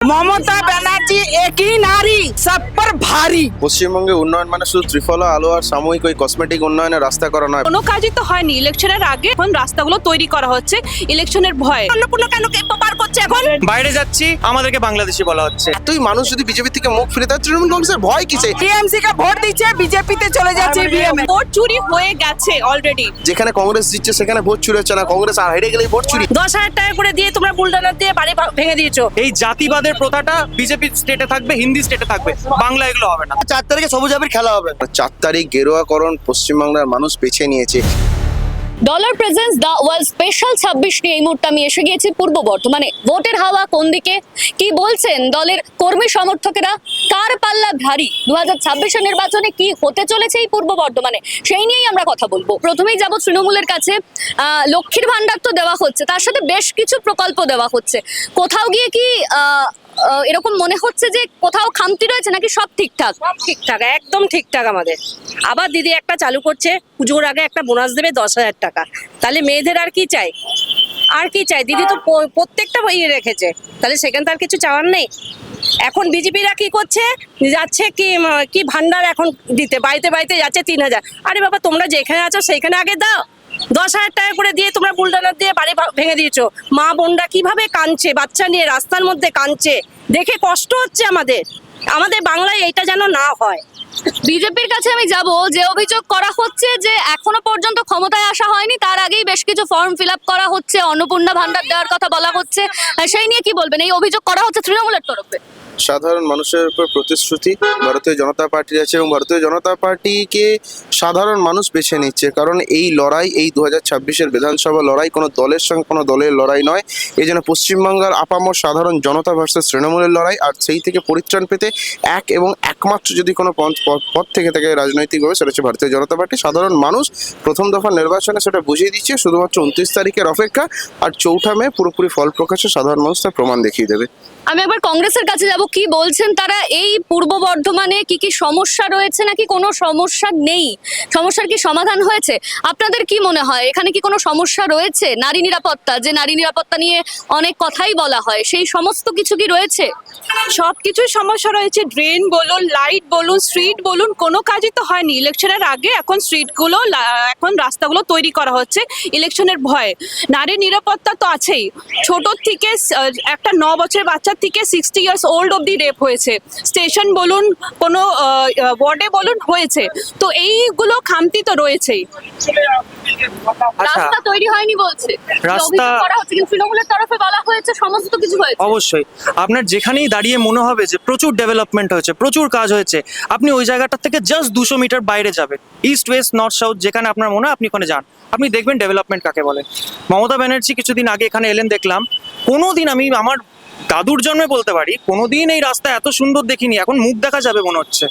মমতা ব্যানার্জি একই নারী সব পর ভারী। পশ্চিমবঙ্গে উন্নয়ন মানে শুধু ত্রিফলা আলো আর সাময়িক ওই কসমেটিক উন্নয়নের রাস্তা করা নয়। কোনো কাজই তো হয়নি। ইলেকশনের আগে এখন রাস্তাগুলো তৈরি করা হচ্ছে ইলেকশনের ভয়ে। অন্নপূর্ণা কেন পার করছে এখন? বাইরে যাচ্ছি আমাদেরকে বাংলাদেশি বলা হচ্ছে। তুই মানুষ যদি বিজেপি থেকে মুখ ফিরে দেয়, তৃণমূল কংগ্রেসের ভয় কিসে? টিএমসি কে ভোট দিচ্ছে, বিজেপিতে চলে যাচ্ছে ইভিএম। ভোট চুরি হয়ে গেছে অলরেডি। যেখানে কংগ্রেস জিতছে সেখানে ভোট চুরি হচ্ছে না, কংগ্রেস আর হেরে গেলেই ভোট চুরি। 10,000 টাকা করে দিয়ে তোমরা বুলডোজার দিয়ে বাড়ি ভেঙে দিয়েছো। এই জাতিবাদের প্রথাটা বিজেপি স্টেটে থাকবে, হিন্দি স্টেটে থাকবে, বাংলা এগুলো হবে না। 4 তারিখে সবুজ আবির খেলা হবে। 4 তারিখ গেরুয়াকরণ পশ্চিমবাংলার মানুষ বেছে নিয়েছে। Dollar presents the world special 26 নিয়ে এই মুহূর্তে আমি এসে গিয়েছি পূর্ব বর্ধমানে। ভোটের হাওয়া কোন দিকে, কি বলছেন দলের কর্মী সমর্থকেরা, কার পাল্লা ভারী, 2026 নির্বাচনে কি হতে চলেছে এই পূর্ব বর্ধমানে, সেই নিয়েই আমরা কথা বলবো। প্রথমেই যাব তৃণমূলের কাছে। লক্ষ্মীর ভান্ডার তো দেওয়া হচ্ছে, তার সাথে বেশ কিছু প্রকল্প দেওয়া হচ্ছে। কোথাও গিয়ে কি এরকম মনে হচ্ছে যে কোথাও খামতি রয়েছে, নাকি সব ঠিকঠাক? সব ঠিকঠাক, একদম ঠিকঠাক। আমাদের আবার দিদি একটা চালু করছে, পুজোর আগে একটা বোনাস দেবে 10,000 টাকা। তাহলে মেয়েদের আর কি চাই? আর কি চাই? দিদি তো প্রত্যেকটা ইয়ে রেখেছে, তাহলে সেখানে তার কিছু চাওয়ার নেই। এখন বিজেপিরা কি করছে, যাচ্ছে কি ভান্ডার এখন দিতে, বাড়িতে বাড়িতে যাচ্ছে 3,000। আরে বাবা, তোমরা যেখানে আছো সেইখানে আগে দাও। 10,000 টাকা করে দিয়ে তোমরা বুলডোজার দিয়ে বাড়ি ভেঙে দিয়েছো। মা বোনরা কিভাবে কাঁদছে, বাচ্চা নিয়ে রাস্তার মধ্যে কাঁদছে, দেখে কষ্ট হচ্ছে আমাদের। আমাদের বাংলায় এইটা যেন না হয়। বিজেপির কাছে আমি যাব, যে অভিযোগ করা হচ্ছে যে এখনো পর্যন্ত ক্ষমতায় আসা হয়নি, তার আগেই বেশ কিছু ফর্ম ফিল আপ করা হচ্ছে, অন্নপূর্ণা ভান্ডার দেওয়ার কথা বলা হচ্ছে, সেই নিয়ে কি বলবেন? এই অভিযোগ করা হচ্ছে তৃণমূলের তরফে। সাধারণ মানুষের উপর প্রতিশ্রুতি ভারতীয় জনতা পার্টির আছে, এবং ভারতীয় জনতা পার্টিকে সাধারণ মানুষ বেছে নিচ্ছে। কারণ এই লড়াই, এই 2026-এর বিধানসভা লড়াই কোনো দলের সঙ্গে কোনো দলের লড়াই নয়। এই জন্য পশ্চিমবাংলার আপামর সাধারণ জনতা ভার্সেস তৃণমূলের লড়াই। আর সেই থেকে পরিত্রাণ পেতে এক এবং একমাত্র যদি কোনো পথ থেকে থাকে রাজনৈতিকভাবে, সেটা হচ্ছে ভারতীয় জনতা পার্টি। সাধারণ মানুষ প্রথম দফা নির্বাচনে সেটা বুঝিয়ে দিচ্ছে। শুধুমাত্র 29 তারিখের অপেক্ষা, আর 4 মে পুরোপুরি ফল প্রকাশে সাধারণ মানুষ তার প্রমাণ দেখিয়ে দেবে। আমি একবার কংগ্রেসের কাছে যাব, কি বলছেন তারা? এই পূর্ব বর্ধমানে কি কি সমস্যা রয়েছে, নাকি কোনো সমস্যা নেই? সমস্যার কি সমাধান হয়েছে? আপনাদের কি মনে হয়, এখানে কি কোনো সমস্যা রয়েছে? নারী নিরাপত্তা, যে নারী নিরাপত্তা নিয়ে অনেক কথাই বলা হয়, সেই সমস্ত কিছু কি রয়েছে? সবকিছুই সমস্যা রয়েছে। ড্রেন বলুন, লাইট বলুন, স্ট্রিট বলুন, কোনো কাজই তো হয়নি। ইলেকশনের আগে এখন স্ট্রিটগুলো, এখন রাস্তাগুলো তৈরি করা হচ্ছে ইলেকশনের ভয়ে। নারী নিরাপত্তা তো আছেই। ছোট থেকে একটা 9 বছরের বাচ্চার থেকে 60 ইয়ার্স ওল্ড অব্দি রেপ হয়েছে। স্টেশন বলুন, কোনো ওয়ার্ডে বলুন হয়েছে। তো এইগুলো খামতি তো রয়েছেই। রাস্তা তৈরি হয়নি বলছে, রাস্তা অভিযোগ করা হচ্ছে, কিন্তু তৃণমূলের তরফে বলা হয়েছে সমস্ত কিছু হয়েছে। অবশ্যই আপনার যেখানেই দাঁড়িয়ে মনে হবে যে প্রচুর ডেভেলপমেন্ট হয়েছে, প্রচুর কাজ হয়েছে, আপনি ওই জায়গাটা থেকে জাস্ট 200 মিটার বাইরে যাবেন, ইস্ট ওয়েস্ট নর্থ সাউথ যেখানে আপনার মনে হয় আপনি ওখানে যান, আপনি দেখবেন ডেভেলপমেন্ট কাকে বলে। মমতা ব্যানার্জি কিছুদিন আগে এখানে এলেন, দেখলাম কোনোদিন, আমি আমার দাদুর জন্মে বলতে পারি, কোনোদিন এই রাস্তা এত সুন্দর দেখিনি। এখন মুখ দেখা যাবে মনে হচ্ছে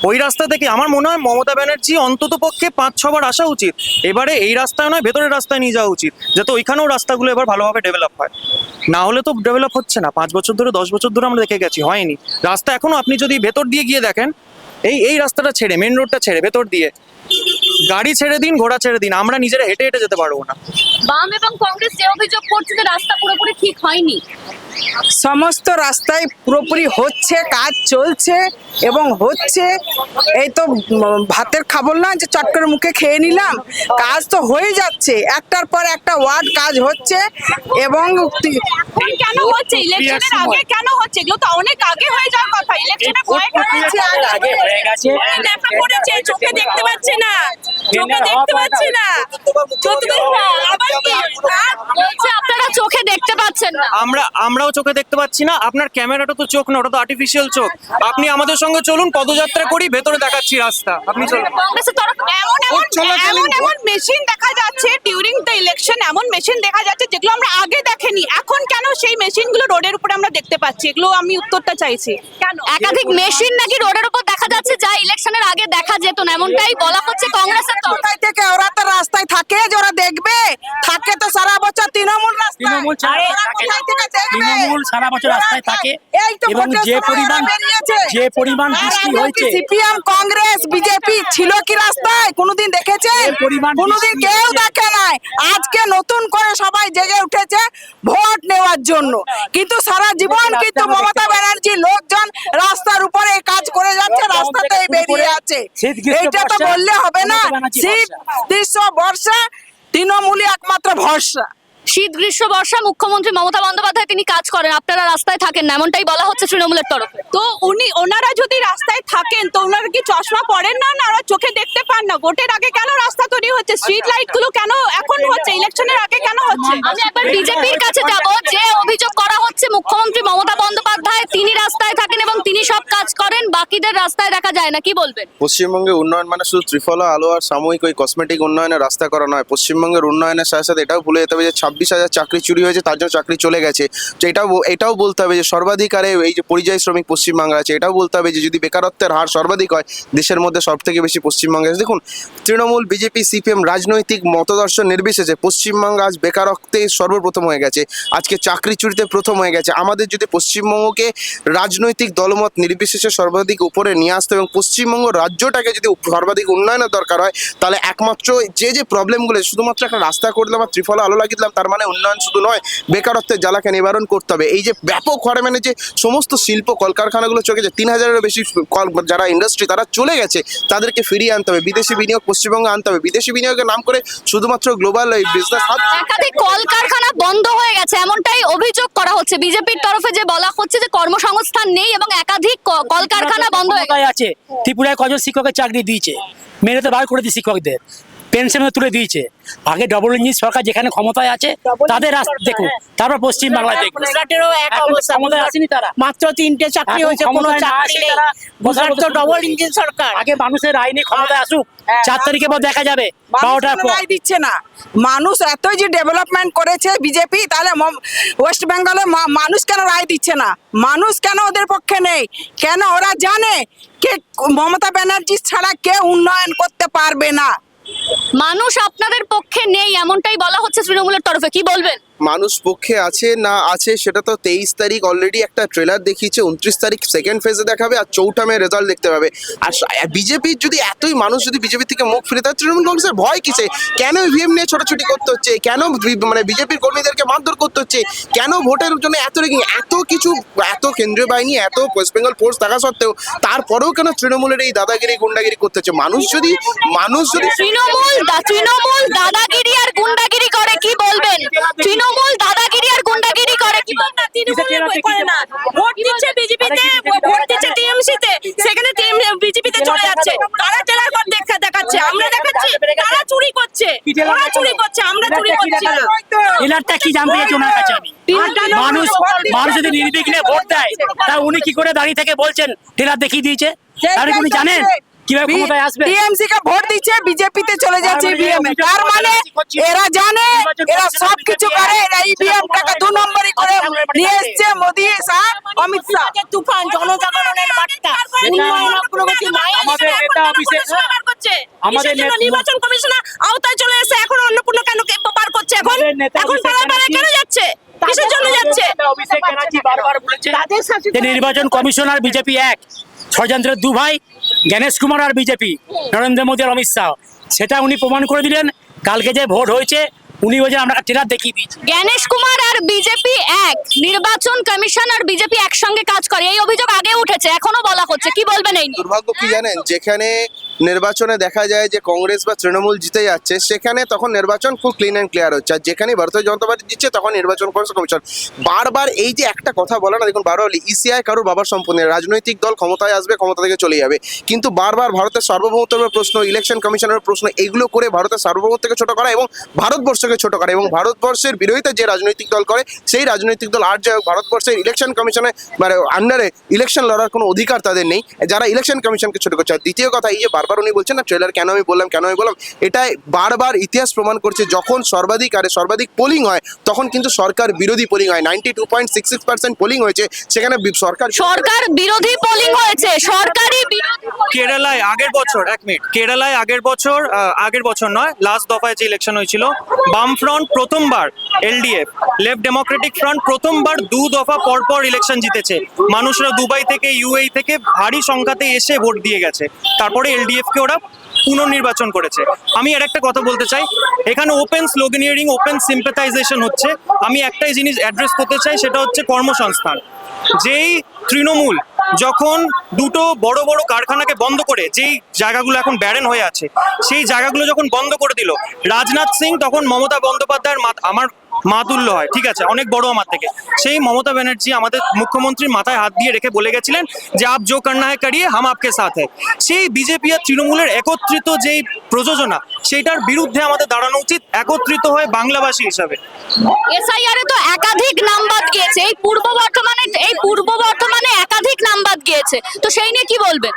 ওই রাস্তা থেকে। আমার মনে হয় মমতা ব্যানার্জি অন্তত পক্ষে 5-6 বার আসা উচিত। এবারে এই রাস্তায় নয়, ভেতরের রাস্তায় নিয়ে যাওয়া উচিত, যাতে ওইখানেও রাস্তাগুলো এবার ভালোভাবে ডেভেলপ হয়। না হলে তো ডেভেলপ হচ্ছে না। 5 বছর ধরে, 10 বছর ধরে আমরা দেখে গেছি, হয়নি। রাস্তা এখনো আপনি যদি ভেতর দিয়ে গিয়ে দেখেন, এই রাস্তাটা ছেড়ে, মেন রোডটা ছেড়ে ভেতর দিয়ে গাড়ি ছেড়ে দিন, ঘোড়া ছেড়ে দিন, আমরা নিজেরা হেঁটে হেঁটে যেতে পারবো না। বাম এবং কংগ্রেস যে অভিযোগ করছে যে রাস্তা পুরোপুরি ঠিক হয়নি, সমস্ত রাস্তায় পুরোপুরি হচ্ছে, কাজ চলছে এবং হচ্ছে। এই তো ভাতের খাবো না যে চট করে মুখে খেয়ে নিলাম, কাজ তো হয়ে যাচ্ছে, একটার পর একটা ওয়ার্ড কাজ হচ্ছে। এবং এখন কেন হচ্ছে? ইলেকশনের আগে কেন হচ্ছে? এগুলো তো অনেক আগে হয়ে যাওয়ার কথা। ইলেকশনের ভয় কেন হচ্ছে? আগে হয়ে গেছে। লেপা পড়েছে, চোখে দেখতে পাচ্ছে না, চোখে দেখতে পাচ্ছে না। আবার কি? বলছে আপনারা চোখে দেখতে পাচ্ছেন না। আমরাও চোখে দেখতে পাচ্ছি না। আপনার ক্যামেরাটা তো চোখ না, ওটা তো আর্টিফিশিয়াল চোখ। আপনি আমাদের সঙ্গে চলুন, পদযাত্রা করি, ভেতরে দেখাচ্ছি রাস্তা, আপনি চলুন। কংগ্রেসের তরফ এমন মেশিন দেখা যাচ্ছে ডিউরিং দ্য ইলেকশন, এমন মেশিন দেখা যাচ্ছে যেগুলো আমরা আগে দেখেনি। এখন কেন সেই মেশিনগুলো রোডের উপরে আমরা দেখতে পাচ্ছি? এগুলো আমি উত্তরটা চাইছি। কেন একাধিক মেশিন নাকি রোডের উপর দেখা যাচ্ছে, যা ইলেকশনের আগে দেখা যেত না, এমনটাই বলা হচ্ছে কংগ্রেসের তরফ কোথায় থেকে ওরা তো রাস্তায় থাকে, যে ওরা দেখবে? থাকে তো সারা বছর তৃণমূল রাস্তায়। তৃণমূল ছাড়া ওরা কোথায় থেকে দেখবে? তৃণমূল সারা বছর রাস্তায় থাকে। এই তো এবং ভোটের যে সময় পরিমাণ ওরা বেরিয়েছে। যে পরিমাণ বৃষ্টি হয়েছে সিপিএম কংগ্রেস বিজেপি ছিল কি রাস্তায় কোনোদিন দেখেছেন? যে পরিমাণ কোনোদিন বৃষ্টি কেউ হয়েছে। দেখে নাই। আজকে নতুন করে সবাই জেগে উঠেছে ভোট নেওয়ার জন্য, কিন্তু সারা জীবন কিন্তু মমতা ব্যানার্জি লোকজন রাস্তার উপরে কাজ করে যাচ্ছে, রাস্তাতেই বেরিয়ে আছে। শীত, গ্রীষ্ম, এইটা তো বর্ষা, বললে হবে না। মমতা ব্যানার্জি শীত গ্রীষ্ম বর্ষা তৃণমূলই একমাত্র ভরসা। শীত গ্রীষ্ম বর্ষা মুখ্যমন্ত্রী মমতা বন্দ্যোপাধ্যায় তিনি কাজ করেন, আপনারা রাস্তায় থাকেন না, এমনটাই বলা হচ্ছে তৃণমূলের তরফে। তো ওনারা যদি রাস্তায় থাকেন তো ওনারা কি চশমা পরেন না? না ওরা চোখে দেখতে পান না? ভোটের আগে কেন রাস্তা তৈরি হচ্ছে? স্ট্রিট লাইট গুলো কেন এখন হচ্ছে? ইলেকশনের আগে কেন হচ্ছে? আমি একবার বিজেপির কাছে যাব, যে অভিযোগ করা হচ্ছে মুখ্যমন্ত্রী মমতা বন্দ্যোপাধ্যায় তিনি রাস্তায় থাকেন এবং তিনি সব কাজ করেন, বাকিদের রাস্তায় দেখা যায় না, কি বলবেন? পশ্চিমবঙ্গে উন্নয়ন মানে শুধু ত্রিফলা আলো আর সাময়িক ওই কসমেটিক উন্নয়নের রাস্তা করা নয়। পশ্চিমবঙ্গের উন্নয়নের সাথে সাথে এটাও ভুলে যেতে হবে যে 26,000 চাকরি চুরি হয়েছে, তার জন্য চাকরি চলে গেছে। তো এটাও বলতে হবে যে সর্বাধিকারে এই যে পরিযায়ী শ্রমিক পশ্চিমবাংলা আছে। এটাও বলতে হবে যে যদি বেকারত্বের হার সর্বাধিক হয় দেশের মধ্যে সব থেকে বেশি পশ্চিমবঙ্গে আছে। দেখুন, তৃণমূল, বিজেপি, সিপিএম রাজনৈতিক মতদর্শন নির্বিশেষে পশ্চিমবঙ্গ আজ বেকারত্বে সর্বপ্রথম হয়ে গেছে, আজকে চাকরি চুরিতে প্রথম হয়ে গেছে। আমাদের যদি পশ্চিমবঙ্গকে রাজনৈতিক দলমত নির্বিশেষে সর্বাধিক উপরে নিয়ে আসতে এবং পশ্চিমবঙ্গ রাজ্যটাকে যদি সর্বাধিক উন্নয়নের দরকার হয়, তাহলে একমাত্র যে প্রবলেমগুলো শুধুমাত্র একটা রাস্তা করে দিলাম বা ত্রিফলা আলো লাগিয়ে দিলাম তার মানে উন্নয়ন শুধু নয়, বেকারত্বের জ্বালাকে নিবারণ করতে হবে। এই যে ব্যাপক হারে মানে যে সমস্ত শিল্প কলকারখানাগুলো চলে গেছে, 3,000-এরও বেশি যারা ইন্ডাস্ট্রি তারা চলে গেছে, তাদেরকে ফিরিয়ে আনতে হবে। বিদেশি বিনিয়োগ পশ্চিমবঙ্গে আনতে হবে। বিদেশি বিনিয়োগের নাম করে শুধুমাত্র গ্লোবাল এই বিজনেস একাধিক কলকারখানা বন্ধ হয়ে গেছে, এমনটাই অভিযোগ করা হচ্ছে বিজেপির তরফে, যে বলা হচ্ছে যে কর্মসংস্থান নেই এবং একাধিক কলকারখানা বন্ধ হয়ে গেছে। ক্ষমতায় আছে, ত্রিপুরায় কজন শিক্ষকের চাকরি দিয়েছে, মেরে তো বার করে দিয়ে শিক্ষকদের পেনশনে তুলে দিয়েছে। আগে ডবল ইঞ্জিন সরকার যেখানে ক্ষমতায় আছে তাদের রাস্তা দেখুন, তারপর পশ্চিম বাংলায় দেখুন। এখন ক্ষমতায় আসেনি তারা, মাত্র 3টে চাকরি এখন হয়েছে, কোনো ক্ষমতায় না চাকরি আসে নেই। তারা গুজরাট তো ডবল ইঞ্জিন সরকার। আগে মানুষের আইনে ক্ষমতায় আসুক, 4 তারিখের পর দেখা যাবে, মানুষ 12টার কেন পর। রায় দিচ্ছে না? মানুষ এতই যে ডেভেলপমেন্ট করেছে বিজেপি, তাহলে ওয়েস্ট বেঙ্গলে মানুষ কেন রায় দিচ্ছে না? মানুষ কেন ওদের পক্ষে নেই? কেন? ওরা জানে কে মমতা ব্যানার্জি ছাড়া কেউ উন্নয়ন করতে পারবে না। মানুষ আপনাদের পক্ষে নেই এমনটাই বলা হচ্ছে তৃণমূলের তরফে, কি বলবেন? মানুষ পক্ষে আছে না আছে সেটা তো 23 তারিখ অলরেডি একটা ট্রেলার দেখিয়েছে, 29 তারিখ সেকেন্ড ফেজে দেখাবে, আর 4 মে রেজাল্ট দেখতে পাবে। আর বিজেপির যদি এতই মানুষ যদি বিজেপি থেকে মুখ ফিরে, তার তৃণমূল কংগ্রেসের ভয় কিসে? কেন ইভিএম নিয়ে ছোটাছুটি করতে হচ্ছে? কেন মানে বিজেপির কর্মীদেরকে মারধর করতে হচ্ছে? কেন ভোটের জন্য এত রেগিং? এত কিছু, এত কেন্দ্রীয় বাহিনী, এত ওয়েস্ট বেঙ্গল ফোর্স থাকা সত্ত্বেও তারপরেও কেন তৃণমূলের এই দাদাগিরি গুন্ডাগিরি করতে হচ্ছে? মানুষ যদি তৃণমূল দাদাগিরি আর গুন্ডাগিরি করে, কি বলবেন? তৃণমূল দাদাগিরি আর গুন্ডাগিরি করে, কি বলবেন? তৃণমূল করে না, ভোট দিচ্ছে বিজেপিতে, ভোট দিচ্ছে টিএমসিতে, সেখানে বিজেপিতে চলে যাচ্ছে। তারা টেলার করে দেখাচ্ছে, আমরা দেখাচ্ছি। তারা চুরি করছে, ওরা চুরি করছে, আমরা চুরি করছি না। টেলারটা কি জানতে চাইছি ওনার কাছে আমি। মানুষ মানুষ যদি নির্বিঘ্নে ভোট দেয়, তা উনি কি করে দাঁড়িয়ে থেকে বলছেন টেলার দেখিয়ে দিয়েছে? তাহলে উনি জানেন কিভাবে ক্ষমতায় আসবে? টিএমসি কে ভোট দিচ্ছে, বিজেপিতে চলে যাচ্ছে ইভিএম এ। তার মানে এরা জানে, এরা সব কিছু করে, এরা ইভিএম টাকা 2 নম্বরই করে নিয়ে এসছে মোদি শাহ, অমিত শাহ। তুফান, জনজাগরণের বার্তা, উন্নয়ন অগ্রগতি নাই। আমাদের নেতা অফিসে আমাদের নির্বাচন কমিশনার আওতায় চলে এসে এখন অন্নপূর্ণা কেন পার করছে? এখন এখন পাড়ায় কেন যাচ্ছে? কিসের জন্য যাচ্ছে? অভিষেক ব্যানার্জি বারবার বলেছে যে নির্বাচন কমিশনার বিজেপি এক, ষড়যন্ত্রের 2 ভাই গণেশ কুমার আর বিজেপি, নরেন্দ্র মোদী আর অমিত শাহ। সেটা উনি প্রমাণ করে দিলেন। কালকে যে ভোট হয়েছে উনি বলছেন আমরা ট্রেলার দেখিয়ে দিয়েছি। গণেশ কুমার আর বিজেপি এক, নির্বাচন কমিশন আর বিজেপি একসঙ্গে কাজ করে, এই অভিযোগ আগে উঠেছে, এখনো বলা হচ্ছে, কি বলবেন এই নিয়ে? দুর্ভাগ্য কি জানেন, যেখানে নির্বাচনে দেখা যায় যে কংগ্রেস বা তৃণমূল জিতে যাচ্ছে, সেখানে তখন নির্বাচন খুব ক্লিন অ্যান্ড ক্লিয়ার হচ্ছে। আর যেখানে ভারতীয় জনতা পার্টি জিতছে তখন নির্বাচন কমিশন বারবার এই যে একটা কথা বলে না, দেখুন বারবার ইসিআই কারোর বাবার সম্পত্তি, রাজনৈতিক দল ক্ষমতায় আসবে, ক্ষমতা থেকে চলে যাবে, কিন্তু বারবার ভারতের সার্বভৌমত্বের প্রশ্ন, ইলেকশন কমিশনের প্রশ্ন, এগুলো করে ভারতের সার্বভৌমত্বকে ছোট করা এবং ভারতবর্ষকে ছোট করা এবং ভারতবর্ষের বিরোধিতা যে রাজনৈতিক দল করে সেই রাজনৈতিক দল আর যাই হোক ভারতবর্ষের ইলেকশন কমিশনে মানে আন্ডারে ইলেকশন লড়ার কোনো অধিকার তাদের নেই, যারা ইলেকশন কমিশনকে ছোট করছে। আর দ্বিতীয় কথা, এই যে বারবার উনি বলছেন না ট্রেলার কেন আমি বললাম, এটাই বারবার ইতিহাস প্রমাণ করছে, যখন সর্বাধিক পোলিং হয় তখন কিন্তু সরকার বিরোধী পোলিং হয়। 92.66% পোলিং হয়েছে, সেখানে সরকার বিরোধী পোলিং হয়েছে, সরকারি কেরালায় আগের বছর, 1 মিনিট, কেরালায় আগের বছর নয়, লাস্ট দফায় যে ইলেকশন হয়েছিল বামফ্রন্ট প্রথমবার, এলডিএফ লেফট ডেমোক্রেটিক ফ্রন্ট প্রথমবার 2 দফা পরপর ইলেকশন জিতেছে। মানুষরা দুবাই থেকে, ইউএই থেকে ভারী সংখ্যাতে এসে ভোট দিয়ে গেছে। তারপরে এলডিএফ কে ওরা পুনর্নির্বাচন করেছে। আমি আর একটা কথা বলতে চাই, এখানে ওপেন স্লোগানিয়ারিং, ওপেন সিম্পাথাইজেশন হচ্ছে। আমি একটাই জিনিস অ্যাড্রেস করতে চাই, সেটা হচ্ছে কর্মসংস্থান। যেই তৃণমূল যখন দুটো বড় বড় কারখানাকে বন্ধ করে, যেই জায়গাগুলো এখন ব্যারেন হয়ে আছে, সেই জায়গাগুলো যখন বন্ধ করে দিল, রাজনাথ সিং তখন মমতা বন্দ্যোপাধ্যায়ের আমার মা তুল্য হয়, ঠিক আছে, অনেক বড় আমার থেকে। সেই মমতা ব্যানার্জি আমাদের মুখ্যমন্ত্রীর মাথায় হাত দিয়ে রেখে বলে গেছিলেন যে আপ জো করনা হ্যায় করিয়ে, হাম আপকে সাথ হ্যায়। সেই বিজেপি আর তৃণমূলের একত্রিত যেই প্রযোজনা, সেইটার বিরুদ্ধে আমাদের দাঁড়ানো উচিত একত্রিত হয়ে বাংলাভাষী হিসাবে। এসআইআর এ তো একাধিক নাম বাদ গিয়েছে, এই পূর্ব বর্ধমানে একাধিক নাম বাদ গিয়েছে, তো সেই নিয়ে কি বলবেন?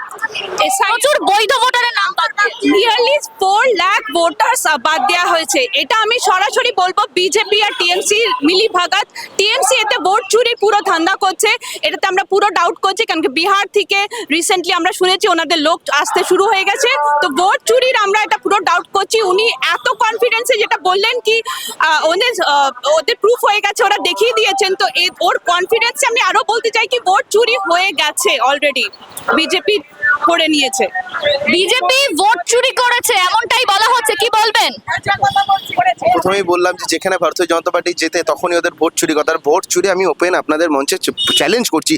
প্রচুর বৈধ ভোটারের নাম বাদ গিয়েছে। নিয়ারলি 4 লাখ ভোটার্স বাদ দেওয়া হয়েছে। এটা আমি সরাসরি বলবো বিজেপি আর টিএমসি মিলি ভাগাত। টিএমসি এতে ভোট চুরি পুরো ধান্দা করছে, এটাতে আমরা পুরো ডাউট করছি, কারণ কি বিহার থেকে রিসেন্টলি আমরা শুনেছি ওনাদের লোক আসতে শুরু হয়ে গেছে। তো ভোট চুরির আমরা এটা পুরো ডাউট করছি। উনি এত কনফিডেন্সে যেটা বললেন কি ওদের প্রুফ হয়ে গেছে, ওরা দেখিয়ে দিয়েছেন। তো ওর কনফিডেন্সে আমি আরো বলতে চাই কি ভোট চুরি হয়ে গেছে, অলরেডি বিজেপি করে নিয়েছে। বিজেপি ভোট চুরি করেছে এমনটাই বলা হচ্ছে, কি বলবেন? প্রথমেই বললাম যে যেখানে ভারতীয় জনতা পার্টি জেতে তখনই ওদের ভোট চুরি কথা। আর ভোট চুরি আমি ওপেন আপনাদের মঞ্চে চ্যালেঞ্জ করছি,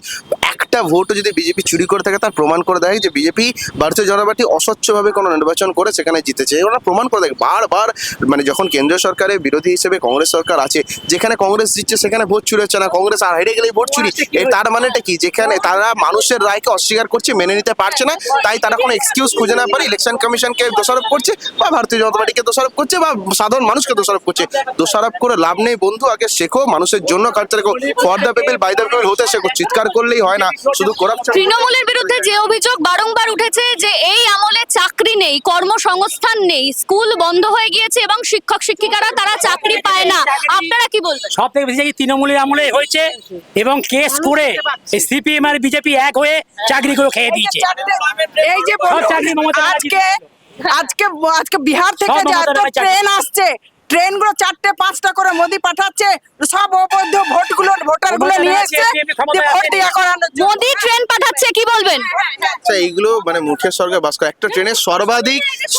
একটা ভোটও যদি বিজেপি চুরি করে থাকে তার প্রমাণ করে দেয় যে বিজেপি ভারতীয় জনতা পার্টি অস্বচ্ছভাবে কোনো নির্বাচন করে সেখানে জিতেছে। ওরা প্রমাণ করে দেয় বারবার, মানে যখন কেন্দ্রীয় সরকারের বিরোধী হিসেবে কংগ্রেস সরকার আছে, যেখানে কংগ্রেস জিতছে সেখানে ভোট চুরি হচ্ছে না, কংগ্রেস আর হেরে গেলেই ভোট চুরি। তার মানেটা কি? যেখানে তারা মানুষের রায়কে অস্বীকার করছে, মেনে নিতে পারছে না, তাই তারা কোনো এক্সকিউজ খুঁজে না পারে ইলেকশন কমিশনকে দোষারোপ করছে, বা ভারতীয় জনতা পার্টিকে দোষারোপ করছে, বা সাধারণ মানুষকে দোষারোপ করছে। দোষারোপ করে লাভ নেই বন্ধু, আগে শেখো, মানুষের জন্য কাজ শেখো, for the people by the people হতে শেখো। চিৎকার করলেই হয় না, শুধু করাপশন। তৃণমূলের বিরুদ্ধে যে অভিযোগ বারংবার উঠেছে যে এই আমলে চাকরি নেই, কর্মসংস্থান নেই, স্কুল বন্ধ হয়ে গিয়েছে এবং শিক্ষক শিক্ষিকারা তারা চাকরি পায় না, আপনারা কি বলবেন? সব থেকে বেশি তৃণমূলের আমলে হয়েছে, এবং কেস করে সিপিএম আর বিজেপি এক হয়ে চাকরিগুলো খেয়ে দিয়েছে। এই যে সব চাকরি মমতা আজকে আজকে আজকে বিহার থেকে সব যে মমতা এত ব্যানার্জি ট্রেন আসছে, ট্রেনগুলো 4টে-5টা করে মোদি পাঠাচ্ছে, সব অবৈধ ভোটারগুলো নিয়ে এসছে দিয়ে ভোট দেওয়া করানোর জন্য। মোদি ট্রেন পাঠাচ্ছে, কি বলবেন? আচ্ছা, এইগুলো মানে মুখের স্বর্গে বাস করে। একটা ট্রেনে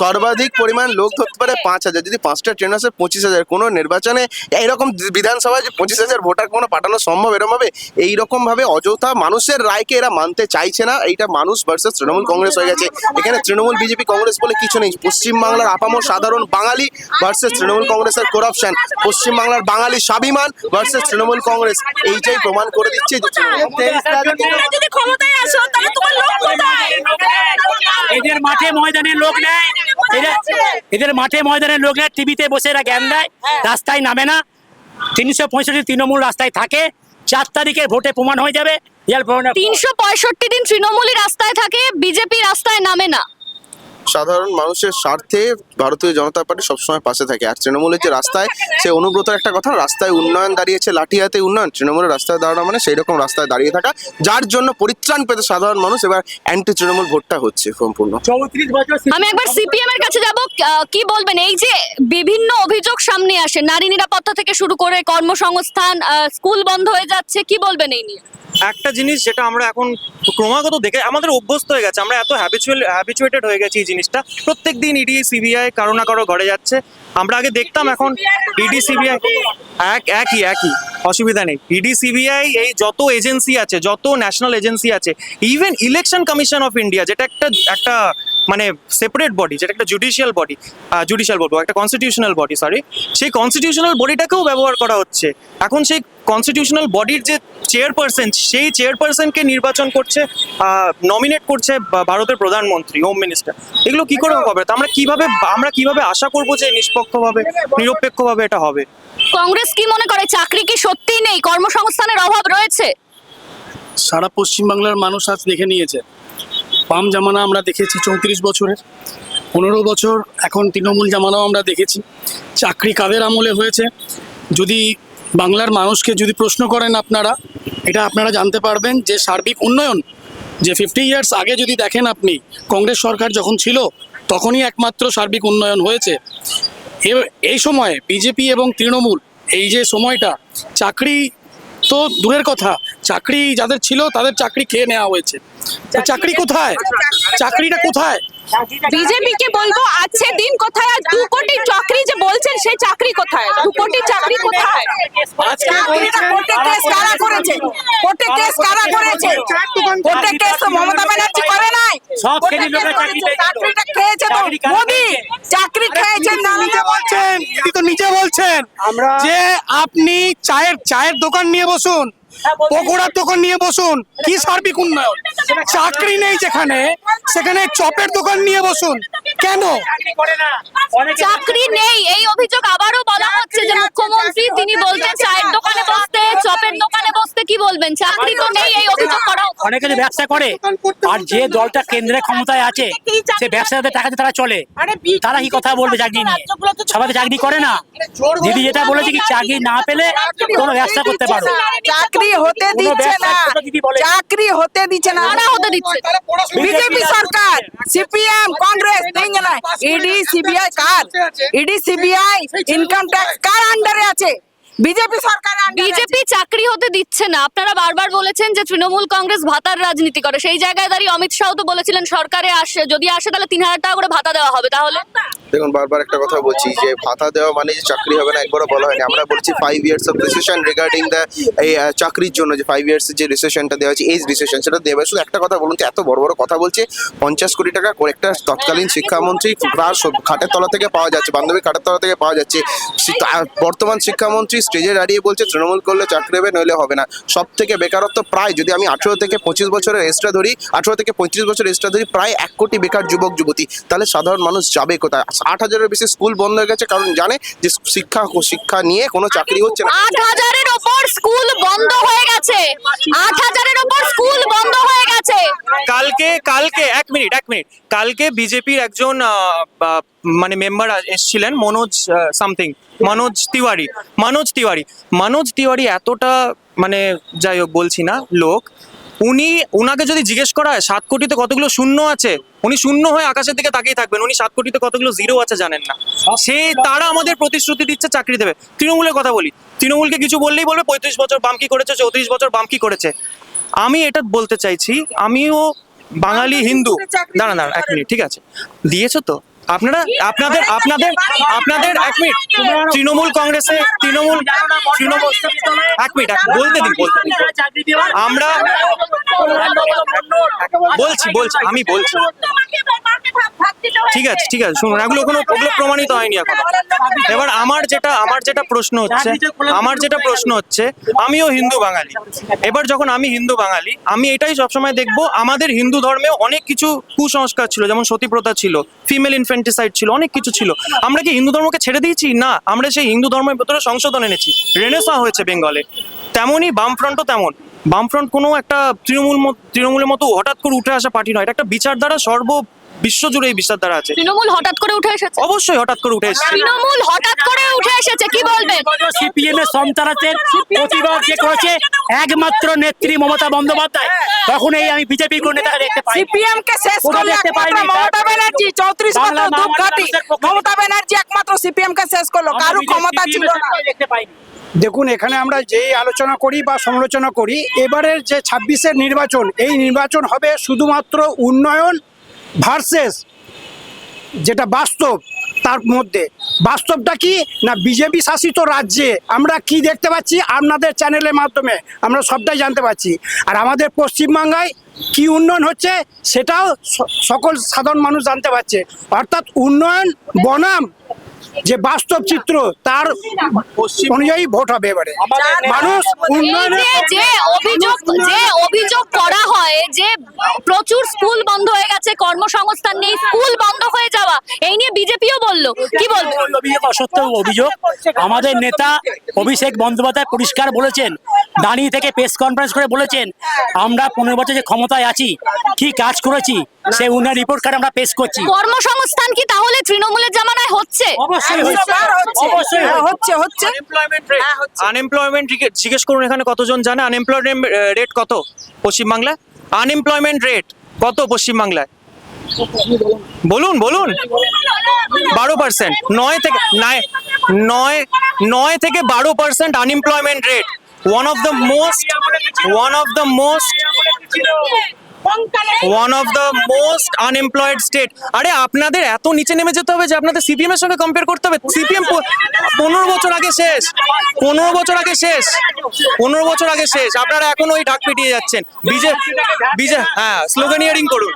সর্বাধিক পরিমাণ লোক ধরতে পারে 5,000, যদি 5টা ট্রেন আসে 25,000। কোনো নির্বাচনে এইরকম বিধানসভায় যে 25,000 ভোটার কোনো পাঠানো সম্ভব এরকম ভাবে? এইরকম ভাবে অযথা মানুষের রায়কে এরা মানতে চাইছে না। এইটা মানুষ ভার্সেস তৃণমূল কংগ্রেস হয়ে গেছে। এখানে তৃণমূল বিজেপি কংগ্রেস বলে কিছু নেই। পশ্চিমবাংলার আপামর সাধারণ বাঙালি ভার্সেস তৃণমূল কংগ্রেসের করাপশন, পশ্চিমবাংলার বাঙালি স্বাভিমান ভার্সেস তৃণমূল কংগ্রেস, এইটাই প্রমাণ করে দিচ্ছে যে তোমরা যদি ক্ষমতায় আসো তাহলে তোমার লোক কোথায়? এদের মাঠে ময়দানে লোক নেয়, এদের মাঠে ময়দানে লোক নেয়, টিভিতে বসে এরা জ্ঞান দেয়, রাস্তায় নামে না। 365 তৃণমূল রাস্তায় থাকে, 4 তারিখের ভোটে প্রমাণ হয়ে যাবে। 365 দিন তৃণমূলই রাস্তায় থাকে, বিজেপি রাস্তায় নামে না। সাধারণ মানুষের স্বার্থে ভারতীয় জনতা পার্টি সবসময় পাশে থাকে। আর তৃণমূলের যে রাস্তায়, সে অনুব্রতর একটা কথা, রাস্তায় উন্নয়ন দাঁড়িয়েছে, লাঠি হাতে উন্নয়ন। তৃণমূলের রাস্তায় দাঁড়ানো মানে সেই রকম রাস্তায় দাঁড়িয়ে থাকা, যার জন্য পরিত্রাণ পেতে সাধারণ মানুষ এবার অ্যান্টি তৃণমূল ভোটটা হচ্ছে সম্পূর্ণ। 34 বছর আমি একবার সিপিএম এর কাছে যাব, কি বলবেন? এই যে বিভিন্ন অভিযোগ সামনে আসে, নারী নিরাপত্তা থেকে শুরু করে কর্মসংস্থান, স্কুল বন্ধ হয়ে যাচ্ছে, কি বলবেন এই নিয়ে? একটা জিনিস যেটা আমরা এখন ক্রমাগত দেখে আমাদের অভ্যস্ত হয়ে গেছে, আমরা এত হ্যাবিচুয়েটেড হয়ে গেছি এই জিনিসটা। প্রত্যেকদিন ইডি সিবিআই কারো না কারো ঘরে যাচ্ছে। আমরা আগে দেখতাম, এখন ইডি সিবিআই একই অসুবিধা নেই। ইডি সিবিআই এই যত এজেন্সি আছে, যত ন্যাশনাল এজেন্সি আছে, even election commission of India, যেটা একটা মানে সেপারেট বডি, যেটা একটা জুডিশিয়াল বলবো, একটা কনস্টিটিউশনাল বডি, সেই কনস্টিটিউশনাল বডিটাকেও ব্যবহার করা হচ্ছে। এখন সেই কনস্টিটিউশনাল বডির যে চেয়ারপারসন, সেই চেয়ারপারসনকে নির্বাচন করছে, নমিনেট করছে ভারতের প্রধানমন্ত্রী, হোম মিনিস্টার। এগুলো কি করে হবে? আমরা কিভাবে আশা করবো যে নিরপেক্ষভাবে এটা হবে? কংগ্রেস কি মনে করে, চাকরি কি সত্যিই নেই, কর্মসংস্থানের অভাব রয়েছে? সারা পশ্চিমবাংলার মানুষ আজ দেখে নিয়েছে। বাম জামানা আমরা দেখেছি 34 বছরের, 15 বছর এখন তৃণমূল জামানাও আমরা দেখেছি। চাকরি কাদের আমলে হয়েছে? যদি বাংলার মানুষকে যদি প্রশ্ন করেন আপনারা, এটা আপনারা জানতে পারবেন যে সার্বিক উন্নয়ন, যে 50 ইয়ার্স আগে যদি দেখেন আপনি, কংগ্রেস সরকার যখন ছিল তখনই একমাত্র সার্বিক উন্নয়ন হয়েছে। এই সময় বিজেপি এবং তৃণমূল এই যে সময়টা, চাকরি তো দূরের কথা, চাকরি যাদের ছিল তাদের চাকরি খেয়ে নেওয়া হয়েছে। তো চাকরি কোথায়? চাকরিটা কোথায়? বিজেপি কে বলবো আজকে দিন কোথায়? আর 2 কোটি চাকরি যে বলছেন সেই চাকরি কোথায়? 2 কোটি চাকরি কোথায়? আজকে বলছেন কোর্টে কেস কারা করেছে? কোর্টে কেস কারা করেছে? কোর্টে কেস তো মমতা ব্যানার্জি করে নাই। সব কোর্টে শ্রেণীর লোকেরা কেস চাকরি করেছে, পেয়েছিল। চাকরিটা খেয়েছে তো চাকরি কারা মোদি, পেয়েছে? চাকরি খেয়েছেন না নিজে বলছেন, দিদি তো নিজে বলছেন যে আপনি চায়ের দোকান নিয়ে বসুন, পকোড়ার দোকান নিয়ে বসুন, কি সার্বিক উন্নয়ন? চাকরি নেই যেখানে, সেখানে চপের দোকান নিয়ে বসুন কেন? চাকরি নেই এই অভিযোগ আবারও বলা হচ্ছে যে মুখ্যমন্ত্রী তিনি বলছেন চায়ের দোকানে বসতে, চপের দোকানে বসতে। কি বলবেন? চাকরি তো নেই এই অভিযোগ করা হচ্ছে। অনেকে যে ব্যবসা করে, আর যে দলটা কেন্দ্রে ক্ষমতায় আছে সে ব্যবসাতে টাকাতে তারা চলে, তারা কি কথা বলবে চাকরি নিয়ে? সবাই তো চাকরি করে না। দিদি যেটা বলেছে কি চাকরি না পেলে কোনো ব্যবসা করতে পারো। চাকরি হতে দিচ্ছে না, চাকরি হতে দিচ্ছে না। কারা হতে দিচ্ছে? বিজেপি সরকার, সিপিএম, কংগ্রেস, তিনজনা। ইডি সিবিআই কার? ইডি সিবিআই ইনকাম ট্যাক্স কার আন্ডারে আছে? বিজেপি সরকার বিজেপি চাকরি হতে দিচ্ছে না। আপনারা বারবার বলেছেন যে তৃণমূল কংগ্রেস ভাতার রাজনীতি করে, সেই জায়গায় দাঁড়িয়ে অমিত শাহ তো বলেছিলেন সরকারে যদি আসে তাহলে 3000 টাকা করে ভাতা দেওয়া হবে। তাহলে দেখুন, বারবার একটা কথা বলছি যে ভাতা দেওয়া মানে যে চাকরি হবে না, একবারও বলা হয়নি। আমরা বলছি 5 years of recession regarding the এই চাকরির জন্য যে 5 years যে রিসেশনটা দেওয়া হয়েছে, এজ রিসেশন, সেটা দেবে। শুধু একটা কথা বলুন তো, এত বড় বড় কথা বলছে, 50 কোটি টাকা করে একটা তৎকালীন শিক্ষামন্ত্রী তার খাটের তলা থেকে পাওয়া যাচ্ছে, বান্ধবী খাটের তলা থেকে পাওয়া যাচ্ছে। বর্তমান শিক্ষামন্ত্রী স্টেজে দাঁড়িয়ে বলছে তৃণমূল করলে চাকরি হবে, নইলে হবে না। সব থেকে বেকারত্ব প্রায়, যদি আমি 18 থেকে 25 বছরের এজটা ধরি, 18 থেকে 35 বছরের এজটা ধরি, প্রায় 1 কোটি বেকার যুবক যুবতী। তাহলে সাধারণ মানুষ যাবে কোথায়? 8,000-এর বেশি স্কুল বন্ধ হয়ে গেছে, কারণ জানে যে শিক্ষা নিয়ে কোনো চাকরি হচ্ছে না। 8,000-এর ওপর স্কুল বন্ধ হয়ে গেছে। 8,000-এর ওপর স্কুল বন্ধ হয়ে গেছে। কালকে এক মিনিট কালকে বিজেপির একজন মানে মেম্বার এসেছিলেন, মনোজ তিওয়ারি এতটা মানে যাই হোক বলছি না লোক, উনাকে যদি জিজ্ঞেস করা হয় 7 কোটিতে কতগুলো শূন্য আছে, উনি শূন্য হয়ে আকাশের দিকে তাকিয়ে থাকবেন। উনি 7 কোটিতে কতগুলো জিরো আছে জানেন না। তারা আমাদের প্রতিশ্রুতি দিচ্ছে চাকরি দেবে। তৃণমূলের কথা বলি, তৃণমূলকে কিছু বললেই বলবে 35 বছর বাম কি করেছে, 34 বছর বাম কি করেছে। আমি এটা বলতে চাইছি, আমিও বাঙালি হিন্দু। দাঁড়ান এক মিনিট, ঠিক আছে, দিয়েছো তো আপনাদের এক মিনিট। তৃণমূল কংগ্রেসে তৃণমূল এক মিনিট বলতে দিন। আমরা বলছি আমি বলছি, ঠিক আছে শুনুন, ওগুলো প্রমাণিত হয়নি এখন। এবার আমার যেটা প্রশ্ন হচ্ছে, আমিও হিন্দু বাঙালি। এবার যখন আমি হিন্দু বাঙালি, আমি এটাই সবসময় দেখবো, আমাদের হিন্দু ধর্মেও অনেক কিছু কুসংস্কার ছিল, যেমন সতী প্রথা ছিল, ফিমেল ইনফ্যান্টিসাইড ছিল, অনেক কিছু ছিল। আমরা কি হিন্দু ধর্মকে ছেড়ে দিয়েছি? না, আমরা সেই হিন্দু ধর্মের ভেতরে সংশোধন এনেছি। রেনেসাঁ হয়েছে বেঙ্গলে, তেমনই বামফ্রন্টও তেমন। বামফ্রন্ট কোনো একটা তৃণমূলের মতো হঠাৎ করে উঠে আসা পার্টি নয়। এটা একটা বিচারধারা, বিশ্বজুড়ে এই বিচারধারা আছে। তৃণমূল হঠাৎ করে উঠে এসেছে? অবশ্যই হঠাৎ করে উঠে এসেছে। তৃণমূল হঠাৎ করে উঠে এসেছে, কি বলবেন? সিপিএম এর সন্তানাতের প্রতিবাদ যে করেছে একমাত্র নেত্রী মমতা বন্দ্যোপাধ্যায়, তখন এই আমি বিজেপি কোন নেতা দেখতে পাই। সিপিএম কে শেষ করলো একমাত্র মমতা ব্যানার্জি। 34 বছর দুঃখ ঘাটি মমতা ব্যানার্জি একমাত্র সিপিএম কে শেষ করলো, কারো ক্ষমতা ছিল না। দেখতে পাইনি। দেখুন, এখানে আমরা যেই আলোচনা করি বা সমালোচনা করি, এবারের যে 26-এর নির্বাচন, এই নির্বাচন হবে শুধুমাত্র উন্নয়ন ভার্সেস যেটা বাস্তব। তার মধ্যে বাস্তবটা কি না, বিজেপি শাসিত রাজ্যে আমরা কি দেখতে পাচ্ছি, আপনাদের চ্যানেলের মাধ্যমে আমরা সবটাই জানতে পারছি। আর আমাদের পশ্চিমবাংলায় কি উন্নয়ন হচ্ছে সেটাও সকল সাধারণ মানুষ জানতে পারছে। অর্থাৎ উন্নয়ন বনাম যে বাস্তব চিত্র, তার অনুযায়ী ভোট হবে এবারে। মানুষ উন্নয়নের যে অভিযোগ করা হয় যে প্রচুর স্কুল বন্ধ হয়ে গেছে, কর্মসংস্থান নেই, স্কুল বন্ধ হয়ে যাওয়া, এই নিয়ে বিজেপিও বললো, কি বলবো? অভিযোগ অসত্য অভিযোগ। আমাদের নেতা অভিষেক বন্দ্যোপাধ্যায় পরিষ্কার বলেছেন, দাঁড়িয়ে থেকে প্রেস কনফারেন্স করে বলেছেন, আমরা 15 বছর যে ক্ষমতায় আছি কি কাজ করেছি সেই উন্নয়ন রিপোর্ট কার্ড আমরা পেশ করছি। কর্মসংস্থান কি তাহলে তৃণমূলের জামানায় হচ্ছে? আনএমপ্লয়মেন্ট জিজ্ঞেস করুন এখানে কতজন জানে আনএমপ্লয়মেন্ট রেট কত পশ্চিমবাংলায়? আনএমপ্লয়মেন্ট রেট কত পশ্চিমবাংলায়? বলুন 12%, 9 থেকে 12% unemployment rate, one of the most unemployed state. আরে আপনাদের এত নিচে নেমে যেতে হবে যে আপনাদের সিপিএম এর সঙ্গে কম্পেয়ার করতে হবে? সিপিএম 15 বছর আগে শেষ, 15 বছর আগে শেষ, 15 বছর আগে শেষ। আপনারা এখন ওই ঢাক পিটিয়ে যাচ্ছেন। হ্যাঁ, স্লোগানিয়ারিং করুন,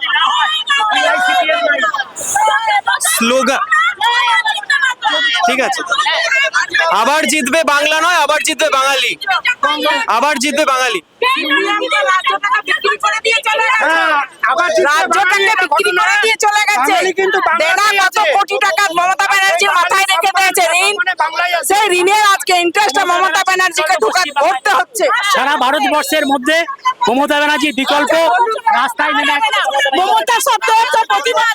স্লোগান। ঠিক আছে, আবার জিতবে বাংলা নয়, আবার জিতবে বাঙালি, আবার জিতবে বাঙালি। রাজ্যটাকে বিক্রি করে দিয়ে চলে গেছে। দেড় কত কোটি টাকা মমতা ব্যানার্জির মাথায় রেখে দিয়েছে ঋণ। সেই ঋণের আজকে ইন্টারেস্টটা মমতা ব্যানার্জিকে ভরতে হচ্ছে। সারা ভারতবর্ষের মধ্যে মমতা ব্যানার্জির বিকল্প রাস্তায় নেমে মমতা শব্দ হচ্ছে প্রতিবাদ।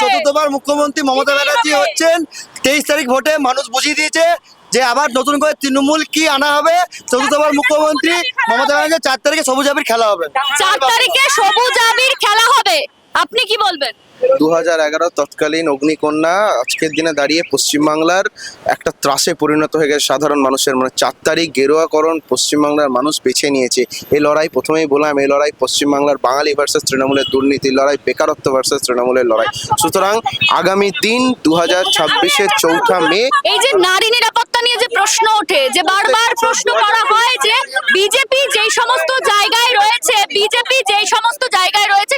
চতুর্থবার মুখ্যমন্ত্রী মমতা ব্যানার্জি হচ্ছেন। 23 তারিখ ভোটে মানুষ বুঝিয়ে দিয়েছে যে আবার নতুন করে তৃণমূল কি আনা হবে। চতুর্থবার মুখ্যমন্ত্রী মমতা ব্যানার্জি 4 তারিখে সবুজ আবির খেলা হবে। 4 তারিখে সবুজ আবির খেলা হবে, আপনি কি বলবেন? 2011 তৎকালীন অগ্নিকন্যা আজকের দিনে দাঁড়িয়ে পশ্চিমবাংলার একটা ত্রাসে পরিণত হয়ে গেছে সাধারণ মানুষের মনে। 4 তারিখ গেরুয়াকরণ পশ্চিমবাংলার মানুষ বেছে নিয়েছে। এই লড়াই প্রথমেই বললাম, এই লড়াই পশ্চিমবাংলার বাঙালি ভার্সেস তৃণমূলের দুর্নীতির লড়াই, বেকারত্ব ভার্সেস তৃণমূলের লড়াই। সুতরাং আগামী দিন 2026-এর 4 মে এই যে নারী নিরাপত্তা নিয়ে যে প্রশ্ন ওঠে, যে বারবার প্রশ্ন করা হয় যে বিজেপি যেই সমস্ত জায়গায় রয়েছে,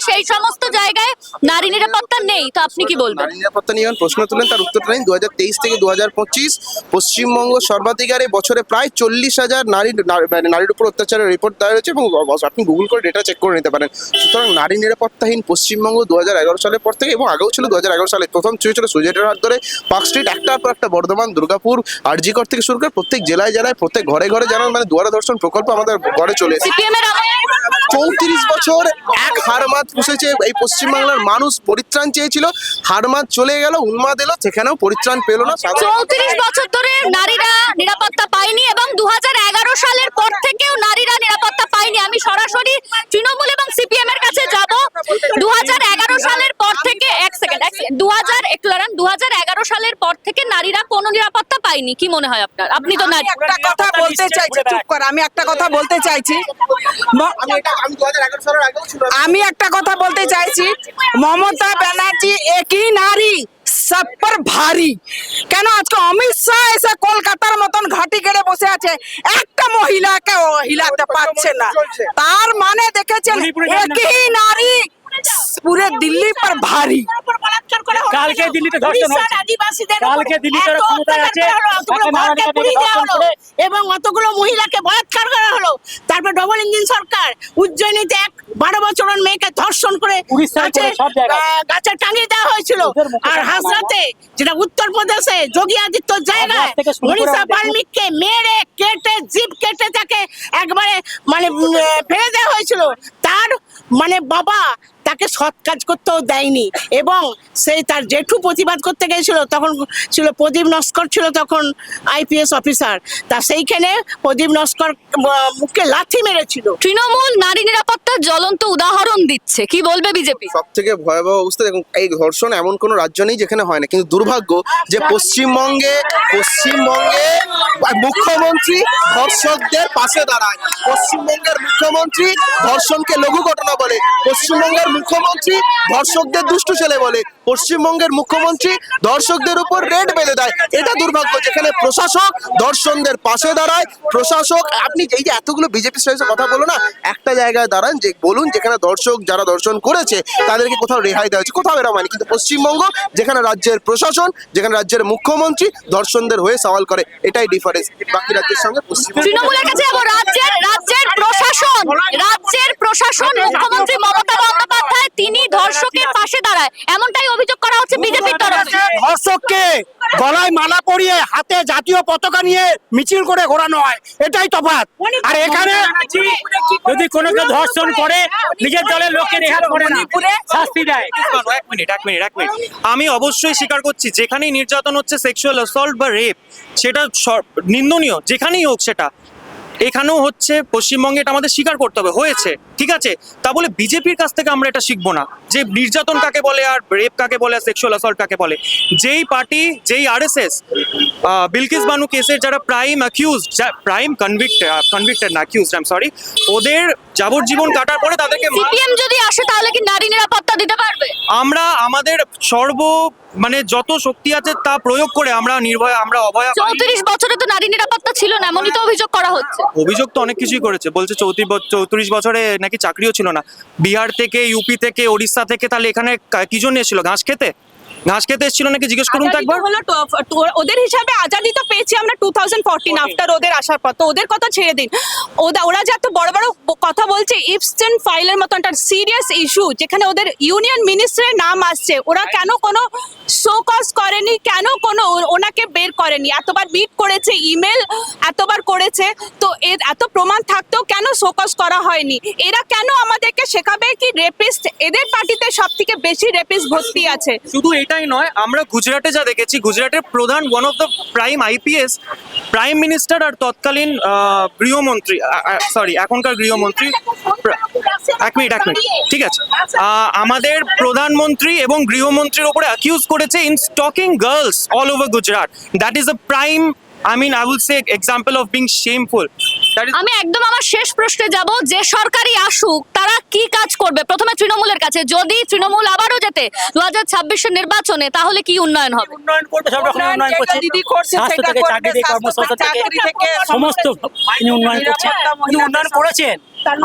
সেই সমস্ত জায়গায় নারী নিরাপত্তা নেই, তো আপনি কি বলবেন? নারী নিরাপত্তা নিয়ে যখন প্রশ্ন তুলেন তার উত্তরটা নেই। 2023 থেকে 2025 পশ্চিমবঙ্গ সর্বাধিকারে বছরে প্রায় 40,000 নারীর উপর অত্যাচারের রিপোর্ট দেওয়া হয়েছে এবং আপনি গুগল করে ডেটা চেক করে নিতে পারেন। সুতরাং নারী নিরাপত্তাহীন পশ্চিমবঙ্গ 2011 সালের পর থেকে, এবং আগেও ছিল 2011 সালে প্রথম ছিল সুজেটের হাত ধরে পার্ক স্ট্রিট, একটার পর একটা বর্ধমান, দুর্গাপুর, আরজিকর থেকে শুরু করে প্রত্যেক জেলায় প্রত্যেক ঘরে ঘরে যেন দুয়ারে দর্শন প্রকল্প আমাদের ঘরে চলে এসেছে। সিপিএম এর 34 বছর এক হারমাত পুষেছে এই পশ্চিমবাংলার মানুষ। পরিত্রাণ চেয়েছিল, হারমাত চলে গেল, উন্মাদ এলো, সেখানেও পরিত্রাণ পেল না। 34 বছর ধরে নারীরা নিরাপত্তা পায়নি এবং 2011 সালের পর থেকেও নারীরা নিরাপত্তা পায়নি। আমি সরাসরি তৃণমূল এবং সিপিএম এর কাছে যাব। 2011 সালের পর থেকে 2011 সালের পর থেকে নারীরা কোনো নিরাপত্তা পায়নি। কি মনে হয় আপনার? আপনি তো নারী। একটা কথা বলতে চাইছি, চুপ কর, আমি একটা কথা বলতে চাইছি। আমি একটা কথা বলতে চাইছি, মমতা ব্যানার্জি একই নারী, সব পর ভারী। কেন আজকে অমিত শাহ এসে কলকাতার মতন ঘাটি কেড়ে বসে আছে, একটা মহিলাকে হিলাতে পারছে না। তার মানে দেখেছেন একই নারী পুরে দিল্লি পর ভারী। কালকে দিল্লিতে ধর্ষণ হচ্ছে, কালকে দিল্লিতে ক্ষমতায় আছে, এবং অতগুলো মহিলাকে বলাৎকার করা হলো। তারপর ডবল ইঞ্জিন সরকার উজ্জয়িনীতে 12 বছরের মেয়েকে ধর্ষণ করে গাছে টাঙিয়ে দেওয়া হয়েছিল। আর হাসরাতে, যেটা উত্তরপ্রদেশে যোগী আদিত্য জায়গায়, মনীষা বাল্মীকিকে মেরে কেটে জিভ কেটে তাকে একবারে ফেলে দেওয়া হয়েছিল। তার বাবা তাকে সৎ কাজ করতেও দেয়নি, এবং সেই তার জেঠু প্রতিবাদ করতে গিয়েছিল, তখন ছিল প্রদীপ নস্কর, ছিল তখন আইপিএস অফিসার। তা সেইখানে প্রদীপ নস্কর মুখে লাথি মেরেছিল। তৃণমূল নারী নিরাপত্তার জ্বলন্ত উদাহরণ দিচ্ছে, কি বলবে বিজেপি? সব থেকে ভয়াবহ অবস্থা দেখুন, এই ধর্ষণ এমন কোনো রাজ্য নেই যেখানে হয় না, কিন্তু দুর্ভাগ্য যে পশ্চিমবঙ্গে মুখ্যমন্ত্রী ধর্ষকদের পাশে দাঁড়ায়। পশ্চিমবঙ্গের মুখ্যমন্ত্রী ধর্ষণকে লঘু ঘটনা বলে, পশ্চিমবঙ্গের মুখ্যমন্ত্রী ধর্ষকদের দুষ্টু ছেলে বলে, পশ্চিমবঙ্গের মুখ্যমন্ত্রী ধর্ষকদের উপর রেড বেঁধে দেয়। এটা দুর্ভাগ্য, যেখানে প্রশাসক ধর্ষণদের পাশে দাঁড়ায়। প্রশাসক, আপনি এই যে এতগুলো বিজেপি সাথে কথা বলো না, একটা জায়গায় দাঁড়ান, যে বলুন যেখানে দর্শক যারা দর্শন করেছে তাদেরকে কোথাও রেহাই দেওয়া হয়েছে, কোথাও এরা মানে। কিন্তু পশ্চিমবঙ্গ, যেখানে রাজ্যের প্রশাসন, যেখানে রাজ্যের মুখ্যমন্ত্রী ধর্ষণদের হয়ে সওয়াল করে, এটাই ডিফারেন্স বাকি রাজ্যের সঙ্গে। তৃণমূলের কাছে রাজ্যের প্রশাসন মুখ্যমন্ত্রী মমতা বন্দ্যোপাধ্যায় তিনি ধর্ষকের পাশে দাঁড়ায়, এমনটাই অভিযোগ করা হচ্ছে বিজেপির তরফে। ধর্ষককে গলায় মালা পরিয়ে হাতে জাতীয় পতাকা নিয়ে মিছিল করে ঘোরানো হয়, এটাই তফাৎ। আর এখানে যদি কোনো কেউ ধর্ষণ করে নিজের দলের লোককে রেহাই করে না, শাস্তি দেয়। এক মিনিট। আমি অবশ্যই স্বীকার করছি, যেখানেই নির্যাতন হচ্ছে, সেক্সুয়াল অ্যাসল্ট বা রেপ, সেটা নিন্দনীয়, যেখানেই হোক সেটা। এখানেও হচ্ছে, পশ্চিমবঙ্গে এটা আমাদের স্বীকার করতে হবে, হয়েছে, ঠিক আছে। তা বলে বিজেপির কাছ থেকে আমরা এটা শিখবো না যে নির্যাতন কাকে বলে আর রেপ কাকে বলে, সেক্সুয়াল অ্যাসল্ট কাকে বলে। যেই পার্টি, যেই আরএসএস বিলকিস বানু কেসের যারা প্রাইম কনভিক্টেড না অ্যাকিউজড, আই এম সরি, ওদের যাবজ্জীবন কাটার পরে তাদেরকে সিপিএম যদি আসে তাহলে কি নারী নিরাপত্তা দিতে পারবে? আমরা আমাদের মানে যত শক্তি আছে তা প্রয়োগ করে আমরা নির্ভয়, আমরা অভয়া। 34 বছরে তো নারী নিরাপত্তা ছিল না, এমনই তো অভিযোগ করা হচ্ছে। অভিযোগ তো অনেক কিছুই করেছে, বলছে 34 বছরে নাকি চাকরিও ছিল না। বিহার থেকে, ইউপি থেকে, ওড়িশা থেকে, তাহলে এখানে কি জন্য এসেছিল? ঘাস খেতে এসেছিল নাকি? জিজ্ঞেস করুন তো একবার। ওদের হিসাবে আজাদি তো পেয়েছি আমরা 2014 আফটার ওদের আসার পর। তো ওদের কথা ছেড়ে দিন, ওরা যে এত বড় বড় কথা বলছে, ইপস্টেন ফাইলের মতো একটা সিরিয়াস ইস্যু যেখানে ওদের ইউনিয়ন মিনিস্টারের নাম আসছে, ওরা কেন কোনো শোকজ করেনি, কেন কোনো ওনাকে বের করেনি? এতবার মিট করেছে, ইমেল এতবার করেছে, তো এত প্রমাণ থাকতেও কেন শোকজ করা হয়নি? এরা কেন আমাদেরকে শেখাবে কি রেপিস্ট? এদের পার্টিতে সব থেকে বেশি রেপিস্ট ভর্তি আছে। শুধু এটাই নয়, আমরা গুজরাটে যা দেখেছি, গুজরাটের প্রধান, one of the prime IPS, prime minister আর তৎকালীন গৃহমন্ত্রী, সরি এখনকার গৃহমন্ত্রী, এক মিনিট, ঠিক আছে, আমাদের প্রধানমন্ত্রী এবং গৃহমন্ত্রীর উপরে অ্যাকিউজ করেছে in stocking girls all over Gujarat. That is a prime, I would say example of being shameful. আমি একদম আমার শেষ প্রশ্নে যাব, যে সরকারি আসুক তারা কি কাজ করবে? প্রথমে তৃণমূলের কাছে, যদি তৃণমূল আবারও যেতে 2026 নির্বাচনে, তাহলে কি উন্নয়ন হবে? উন্নয়ন করবে, সব রকম উন্নয়ন করছে, দিদি করছে স্বাস্থ্য সেটা থেকে করবে, চাকরি থেকে, কর্মসংস্থান থেকে, চাকরি থেকে সমস্ত তিনি উন্নয়ন করছেন। তিনি উন্নয়ন করেছেন,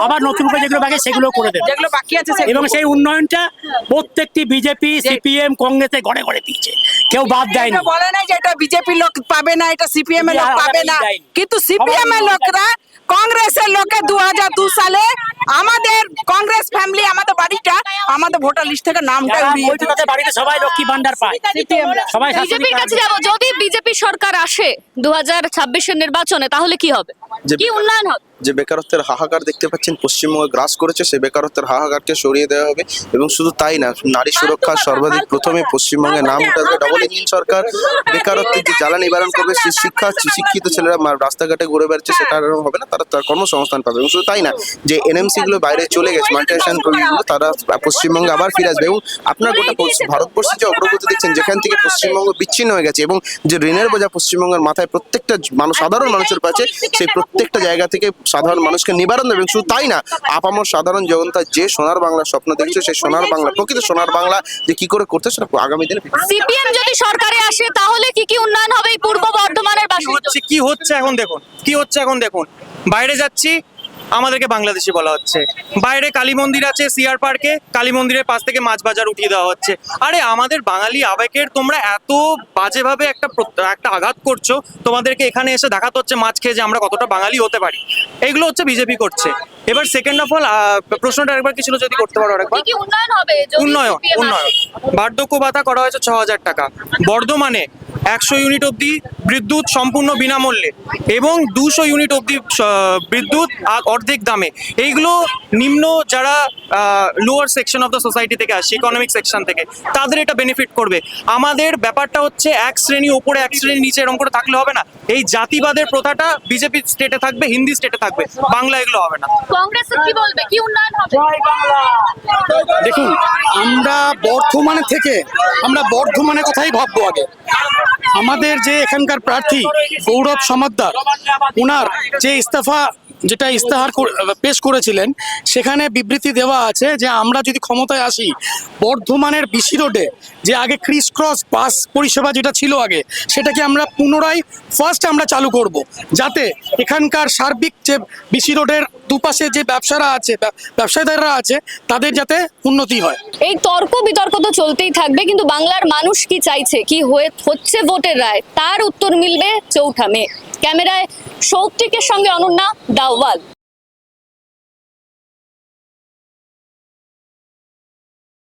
আবার নতুন করে যেগুলো বাকি সেগুলো করে দেবেন, যেগুলো বাকি আছে সেগুলো এবং সেই উন্নয়নটা প্রত্যেকটি বিজেপি, সিপিএম, কংগ্রেসে ঘরে ঘরে দিচ্ছে, কেউ বাদ দেয়নি। এটা বলে না যে এটা বিজেপি লোক পাবে না, এটা সিপিএম এর লোক আগামী পাবে না, দেয়নি। কিন্তু সিপিএম এর লোকরা, কংগ্রেসের লোকে 2002 সালে আমাদের কংগ্রেস ফ্যামিলি, আমাদের বাড়িটা, আমাদের ভোটার লিস্ট থেকে নামটা উড়িয়ে ওই তো তাদের বাড়িতে সবাই লক্ষ্মী ভান্ডার পায়, সবাই বিজেপির কাছে যাব, যদি বিজেপি সরকার আসে 2026 নির্বাচনে, তাহলে কি হবে? কি উন্নয়ন হবে? যে বেকারত্বের হাহাকার দেখতে পাচ্ছেন পশ্চিমবঙ্গে গ্রাস করেছে, সেই বেকারত্বের হাহাকারকে সরিয়ে দেওয়া হবে। এবং শুধু তাই না, নারী সুরক্ষা সর্বাধিক প্রথমে পশ্চিমবঙ্গে নাম উঠাবে। ডবল ইঞ্জিন সরকার বেকারত্বের যে জ্বালা নিবারণ করবে, সেই শিক্ষিত ছেলেরা রাস্তাঘাটে ঘুরে বেড়াচ্ছে, সেটা আর হবে না, তারা তার কর্মসংস্থান পাবে। এবং শুধু তাই না, যে এনএমসি গুলো বাইরে চলে গেছে, মাল্টিনেশনাল প্রজেক্টগুলো, তারা পশ্চিমবঙ্গে আবার ফিরে আসবে। এবং আপনার গোটা ভারতবর্ষের যে অগ্রগতি দেখছেন, যেখান থেকে পশ্চিমবঙ্গ বিচ্ছিন্ন হয়ে গেছে এবং যে ঋণের বোঝা পশ্চিমবঙ্গের মাথায় প্রত্যেকটা সাধারণ মানুষের কাছে, সেই প্রত্যেকটা জায়গা থেকে সাধারণ মানুষকে নিবারণ দেবে। শুধু তাই না, আপামর সাধারণ জনতা যে সোনার বাংলা স্বপ্ন দেখছে, সেই সোনার বাংলা, প্রকৃত সোনার বাংলা যে কি করে করতে, সেটা আগামী দিনে। সিপিএম যদি সরকারে আসে তাহলে কি কি উন্নয়ন হবে এই পূর্ব বর্ধমানের বাসিন্দা? কি হচ্ছে এখন দেখুন, বাইরে যাচ্ছি, আমাদেরকে বাংলাদেশি বলা হচ্ছে। বাইরে কালী মন্দির আছে সিআর পার্কে, কালী মন্দিরের পাশ থেকে মাছ বাজার উঠিয়ে দেওয়া হচ্ছে। আরে আমাদের বাঙালি আবেগের তোমরা এত বাজেভাবে একটা আঘাত করছো, তোমাদেরকে এখানে এসে দেখাতে হচ্ছে মাছ খেয়ে যে আমরা কতটা বাঙালি হতে পারি। এগুলো হচ্ছে বিজেপি করছে। এবার সেকেন্ড অফ অল, প্রশ্নটা একবার কি ছিল যদি করতে পারো আরেকবার? কি কি উন্নয়ন হবে যদি উন্নয়ন CPM আসে? বার্ধক্য ভাতা করা হয়েছে 6,000 টাকা। বর্ধমানে 100 ইউনিট অবধি বিদ্যুৎ সম্পূর্ণ বিনামূল্যে এবং 200 ইউনিট অবধি বিদ্যুৎ অর্ধেক দামে। এইগুলো নিম্ন যারা lower section of the society থেকে আসে, ইকোনমিক সেকশন থেকে, তাদের এটা বেনিফিট করবে। আমাদের ব্যাপারটা হচ্ছে এক শ্রেণী ওপরে এক শ্রেণী নিচে এরকম করে থাকলে হবে না। এই জাতিবাদের প্রথাটা বিজেপি স্টেটে থাকবে, হিন্দি স্টেটে থাকবে, বাংলা এগুলো হবে না। কংগ্রেস কি বলবে, কি উন্নয়ন হবে? দেখুন, আমরা বর্ধমানের কথাই ভাববো আগে। আমাদের যে এখানকার প্রার্থী গৌরব সমাদ্দার, ওনার যে ইস্তেহার পেশ করেছিলেন, সেখানে বিবৃতি দেওয়া আছে যে আমরা যদি ক্ষমতায় আসি, বর্ধমানের বিসি রোডে যে আগে ক্রিস ক্রস বাস পরিষেবা যেটা ছিল আগে, সেটাকে আমরা পুনরায় আমরা চালু করব, যাতে এখানকার সার্বিক যে বিসি রোডের দুপাশে যে ব্যবসায়ীরা আছে, তাদের যাতে উন্নতি হয়। এই তর্ক বিতর্ক তো চলতেই থাকবে, কিন্তু বাংলার মানুষ কি চাইছে, কি হচ্ছে ভোটের রায়, তার উত্তর মিলবে 4 মে। ক্যামেরায় সৌত্রিকের সঙ্গে অনন্যা, দ্য ওয়াল।